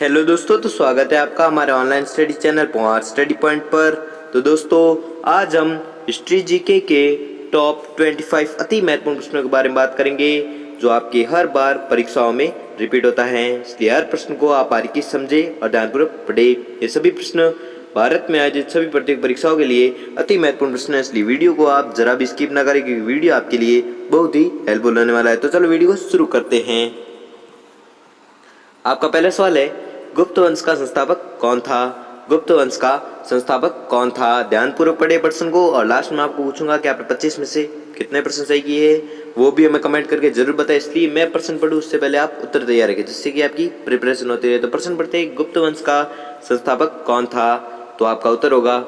Hello दोस्तों, तो स्वागत है आपका हमारे online study channel power study point पर। तो दोस्तों, आज हम हिस्ट्री जीके के टॉप 25 अति महत्वपूर्ण प्रश्नों के बारे में बात करेंगे जो आपके हर बार परीक्षाओं में रिपीट होता है। इसलिए हर प्रश्न को आप बारीकी से समझे और ध्यानपूर्वक पढ़े। ये सभी प्रश्न भारत में आयोजित सभी प्रत्येक परीक्षाओं के लिए अति महत्वपूर्ण प्रश्न है, इसलिए वीडियो को आप जरा भी स्किप ना करें क्योंकि वीडियो आपके लिए बहुत ही हेल्पफुल होने वाला है। तो चलो वीडियो को शुरू करते हैं। आपका पहला सवाल है, गुप्त वंश का संस्थापक कौन था? गुप्त वंश का संस्थापक कौन था? ध्यानपूर्वक पढ़े प्रश्न को और लास्ट में आपको पूछूंगा कि आपने 25 में से कितने प्रश्न सही किए वो भी हमें कमेंट करके जरूर बताएं। इसलिए मैं प्रश्न पढ़ूं उससे पहले आप उत्तर तैयार रखें जिससे कि आपकी प्रिपरेशन होती रहे। तो प्रश्न पढ़ते हैं, गुप्त वंश का संस्थापक कौन था? तो आपका उत्तर होगा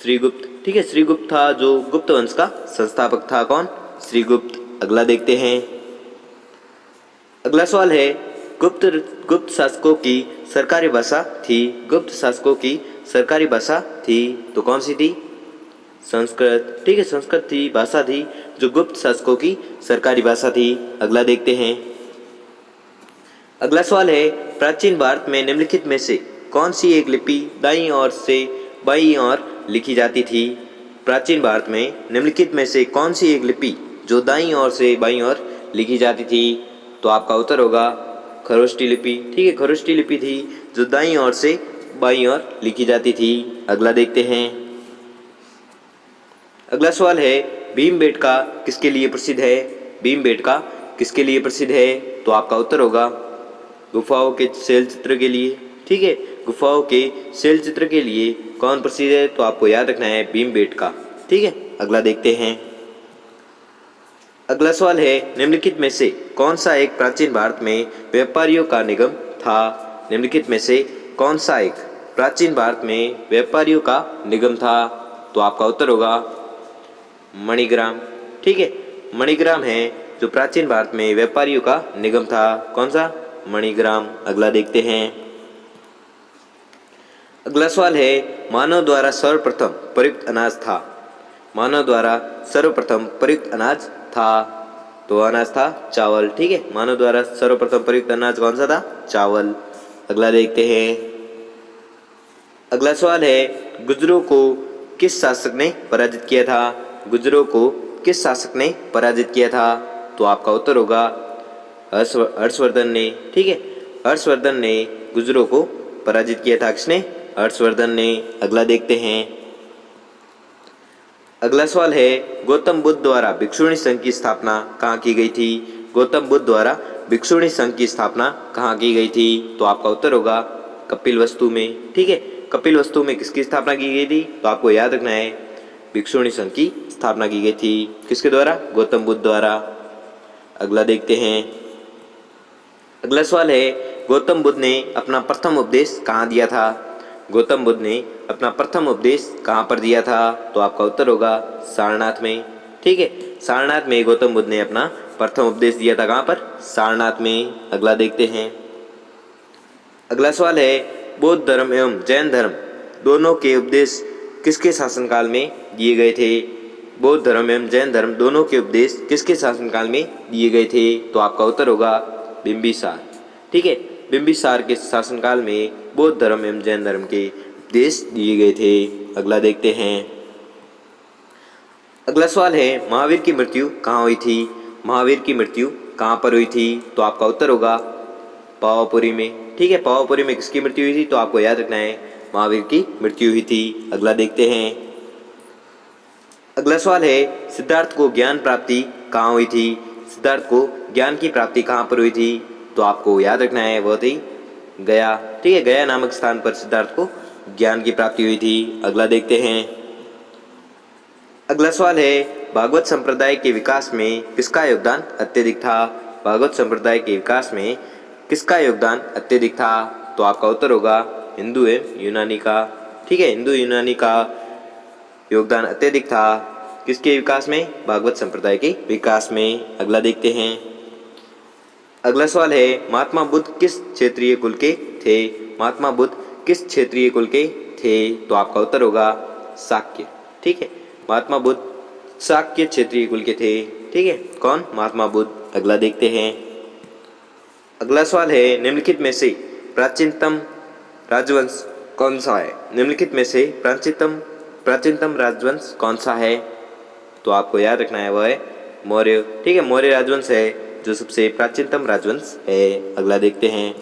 श्रीगुप्त। ठीक है, श्रीगुप्त था जो गुप्त वंश का संस्थापक था। कौन? श्रीगुप्त। अगला देखते हैं। अगला सवाल है, गुप्त शासकों की सरकारी भाषा थी। गुप्त शासकों की सरकारी भाषा थी तो कौन सी थी? संस्कृत। ठीक है, संस्कृत थी, भाषा थी जो गुप्त शासकों की सरकारी भाषा थी। अगला देखते हैं। अगला सवाल है, प्राचीन भारत में निम्नलिखित में से कौन सी एक लिपि दाईं ओर से बाईं ओर लिखी जाती थी? प्राचीन भारत में निम्नलिखित में से कौन सी एक लिपि जो दाईं ओर से बाईं ओर लिखी जाती थी? तो आपका उत्तर होगा खरोष्टी लिपि। ठीक है, खरोष्टी लिपि थी जो दाईं ओर से बाईं ओर लिखी जाती थी। अगला देखते हैं। अगला सवाल है, भीमबेटका किसके लिए प्रसिद्ध है? भीमबेटका किसके लिए प्रसिद्ध है? तो आपका उत्तर होगा गुफाओं के शैल चित्र के लिए। ठीक है, गुफाओं के शैल चित्र के लिए कौन प्रसिद्ध है? तो आपको याद रखना है भीमबेटका। ठीक है, अगला देखते हैं। अगला सवाल है, निम्नलिखित में से कौन सा एक प्राचीन भारत में व्यापारियों का निगम था? निम्नलिखित में से कौन सा एक प्राचीन भारत में व्यापारियों का निगम था? तो आपका उत्तर होगा मणिग्राम। ठीक है, मणिग्राम है जो प्राचीन भारत में व्यापारियों का निगम था। कौन सा? मणिग्राम। अगला देखते हैं। अगला सवाल है, मानव द्वारा सर्वप्रथम प्रयुक्त अनाज था। मानव द्वारा सर्वप्रथम प्रयुक्त अनाज था तो अनाज था चावल। ठीक है, मानव द्वारा सर्वप्रथम प्रयुक्त अनाज कौन सा था? चावल। अगला देखते हैं। अगला सवाल है, गुर्जरों को किस शासक ने पराजित किया था? गुर्जरों को किस शासक ने पराजित किया था? तो आपका उत्तर होगा हर्षवर्धन ने। ठीक है, हर्षवर्धन ने गुर्जरों को पराजित किया था। किसने? हर्षवर्धन ने। अगला देखते हैं। अगला सवाल है, गौतम बुद्ध द्वारा भिक्षुणी संघ की स्थापना कहाँ की गई थी? गौतम बुद्ध द्वारा भिक्षुणी संघ की स्थापना कहाँ की गई थी? तो आपका उत्तर होगा कपिलवस्तु में। ठीक है, कपिलवस्तु में किसकी स्थापना की गई थी? तो आपको याद रखना है भिक्षुणी संघ की स्थापना की गई थी। किसके द्वारा? गौतम बुद्ध द्वारा। अगला देखते हैं। अगला सवाल है, गौतम बुद्ध ने अपना प्रथम उपदेश कहाँ दिया था? गौतम बुद्ध ने अपना प्रथम उपदेश कहाँ पर दिया था? तो आपका उत्तर होगा सारनाथ में। ठीक है, सारनाथ में गौतम बुद्ध ने अपना प्रथम उपदेश दिया था। कहाँ पर? सारनाथ में। अगला देखते हैं। अगला सवाल है, बौद्ध धर्म एवं जैन धर्म दोनों के उपदेश किसके शासनकाल में दिए गए थे? बौद्ध धर्म एवं जैन धर्म दोनों के उपदेश किसके शासनकाल में दिए गए थे? तो आपका उत्तर होगा बिंबिसार। ठीक है, बिंबिसार के शासनकाल में बौद्ध धर्म एवं जैन धर्म के उपदेश दिए गए थे। अगला देखते हैं। अगला सवाल है, महावीर की मृत्यु कहाँ हुई थी? महावीर की मृत्यु कहाँ पर हुई थी? तो आपका उत्तर होगा पावापुरी में। ठीक है, पावापुरी में किसकी मृत्यु हुई थी? तो आपको याद रखना है महावीर की मृत्यु हुई थी। अगला देखते हैं। अगला सवाल है, सिद्धार्थ को ज्ञान प्राप्ति कहाँ हुई थी? सिद्धार्थ को ज्ञान की प्राप्ति कहाँ पर हुई थी? तो आपको याद रखना है वो थी गया। ठीक है, गया नामक स्थान पर सिद्धार्थ को ज्ञान की प्राप्ति हुई थी। अगला देखते हैं। अगला सवाल है, भागवत संप्रदाय के विकास में किसका योगदान अत्यधिक था? भागवत संप्रदाय के विकास में किसका योगदान अत्यधिक था? तो आपका उत्तर होगा हिंदू एवं यूनानी का। ठीक है, हिंदू यूनानी का योगदान अत्यधिक था। किसके विकास में? भागवत संप्रदाय के विकास में। अगला देखते हैं। अगला सवाल है, महात्मा बुद्ध किस क्षेत्रीय कुल के थे? महात्मा बुद्ध किस क्षेत्रीय कुल के थे? तो आपका उत्तर होगा शाक्य। ठीक है, महात्मा बुद्ध शाक्य क्षेत्रीय कुल के थे। ठीक है, कौन? महात्मा बुद्ध। अगला देखते हैं। अगला सवाल है, निम्नलिखित में से प्राचीनतम राजवंश कौन सा है? निम्नलिखित में से प्राचीनतम राजवंश कौन सा है? तो आपको याद रखना है वह है मौर्य। ठीक है, मौर्य राजवंश है जो सबसे प्राचीनतम राजवंश है। अगला देखते हैं।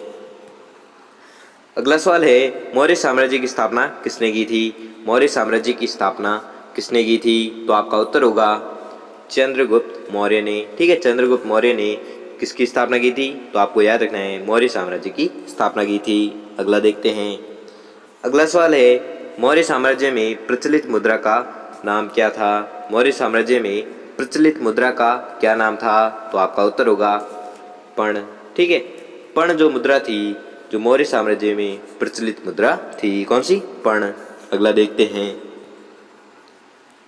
अगला सवाल है मौर्य साम्राज्य की स्थापना किसने की थी? मौर्य साम्राज्य की स्थापना किसने की थी? तो आपका उत्तर होगा चंद्रगुप्त मौर्य ने। ठीक है, चंद्रगुप्त मौर्य ने किसकी स्थापना की थी? तो आपको याद रखना है मौर्य साम्राज्य की स्थापना की थी। अगला देखते हैं। अगला सवाल है मौर्य साम्राज्य में प्रचलित मुद्रा का नाम क्या था? मौर्य साम्राज्य में प्रचलित मुद्रा का क्या नाम था? तो आपका उत्तर होगा पर्ण। ठीक है, पर्ण जो मुद्रा थी, जो मौर्य साम्राज्य में प्रचलित मुद्रा थी, कौन सी? पर्ण। अगला देखते हैं।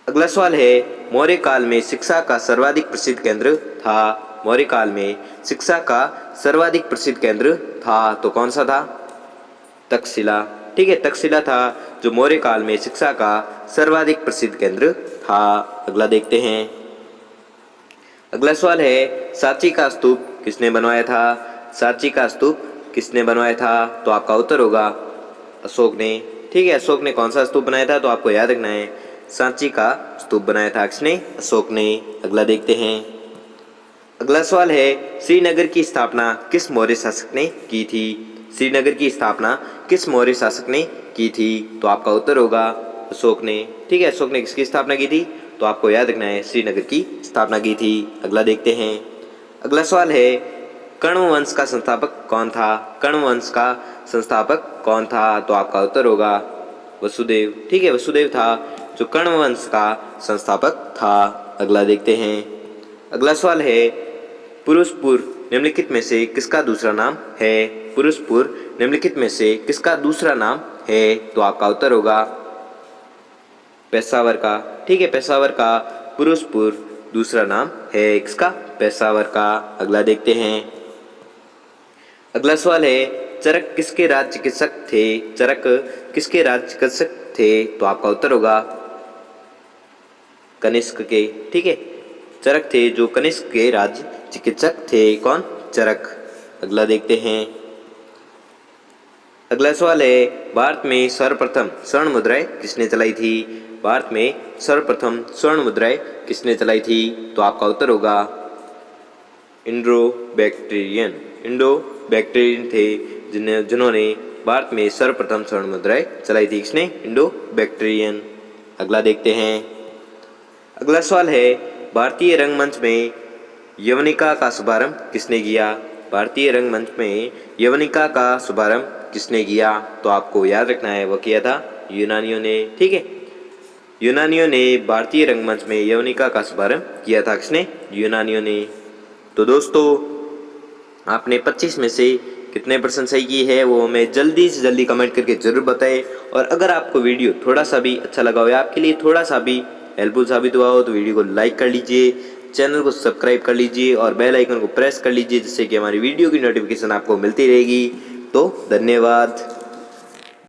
अगला सवाल है मौर्य काल में शिक्षा का सर्वाधिक प्रसिद्ध केंद्र था? मौर्य काल में शिक्षा का सर्वाधिक प्रसिद्ध केंद्र था तो कौन सा था? तक्षशिला। ठीक है, तक्षशिला था जो मौर्य काल में शिक्षा का सर्वाधिक प्रसिद्ध केंद्र था। अगला देखते हैं। अगला सवाल है सांची का स्तूप किसने बनवाया था? सांची का स्तूप किसने बनवाया था? तो आपका उत्तर होगा अशोक ने। ठीक है, अशोक ने कौन सा स्तूप बनाया था? तो आपको याद रखना है सांची का स्तूप बनाया था किसने? अशोक ने। अगला देखते हैं। अगला सवाल है श्रीनगर की स्थापना किस मौर्य शासक ने की थी? श्रीनगर की स्थापना किस मौर्य शासक ने की थी? तो आपका उत्तर होगा अशोक ने। ठीक है, अशोक ने किसकी स्थापना की थी? तो आपको याद रखना है श्रीनगर की स्थापना की थी। अगला देखते हैं। अगला सवाल है कण्व वंश का संस्थापक कौन था? कण्व वंश का संस्थापक कौन था? तो आपका उत्तर होगा वसुदेव। ठीक है, वसुदेव था जो कण्व वंश का संस्थापक था। अगला देखते हैं। अगला सवाल है पुरुषपुर निम्नलिखित में से किसका दूसरा नाम है? पुरुषपुर निम्नलिखित में से किसका दूसरा नाम है? तो आपका उत्तर होगा पेशावर का। ठीक है, पेशावर का पुरुषपुर दूसरा नाम है किसका? पेशावर का। अगला देखते हैं। अगला सवाल है चरक किसके राज्य चिकित्सक थे? चरक किसके राज्य चिकित्सक थे? तो आपका उत्तर होगा कनिष्क के। ठीक है, चरक थे जो कनिष्क के राज्य चिकित्सक थे। कौन? चरक। अगला देखते हैं। अगला सवाल है भारत में सर्वप्रथम स्वर्ण मुद्राएं किसने चलाई थी? भारत में सर्वप्रथम स्वर्ण मुद्राएं किसने चलाई थी? तो आपका उत्तर होगा इंडो बैक्टेरियन थे जिन्होंने भारत में सर्वप्रथम स्वर्ण मुद्राएं चलाई थी। किसने? Indo Bactrian. अगला देखते हैं। अगला सवाल है भारतीय रंगमंच में यवनिका का शुभारंभ किसने किया? भारतीय रंगमंच में यवनिका का शुभारंभ किसने किया? तो आपको याद रखना है वह किया था यूनानियों ने। ठीक है, यूनानियों ने भारतीय रंगमंच में यवनिका का शुभारंभ किया था। किसने? यूनानियों ने। तो दोस्तों आपने 25 में से कितने % सही की है वो हमें जल्दी से जल्दी कमेंट करके ज़रूर बताएं। और अगर आपको वीडियो थोड़ा सा भी अच्छा लगा हो या आपके लिए थोड़ा सा भी हेल्पफुल साबित हुआ हो तो वीडियो को लाइक कर लीजिए, चैनल को सब्सक्राइब कर लीजिए और बेल आइकन को प्रेस कर लीजिए जिससे कि हमारी वीडियो की नोटिफिकेशन आपको मिलती रहेगी। तो धन्यवाद।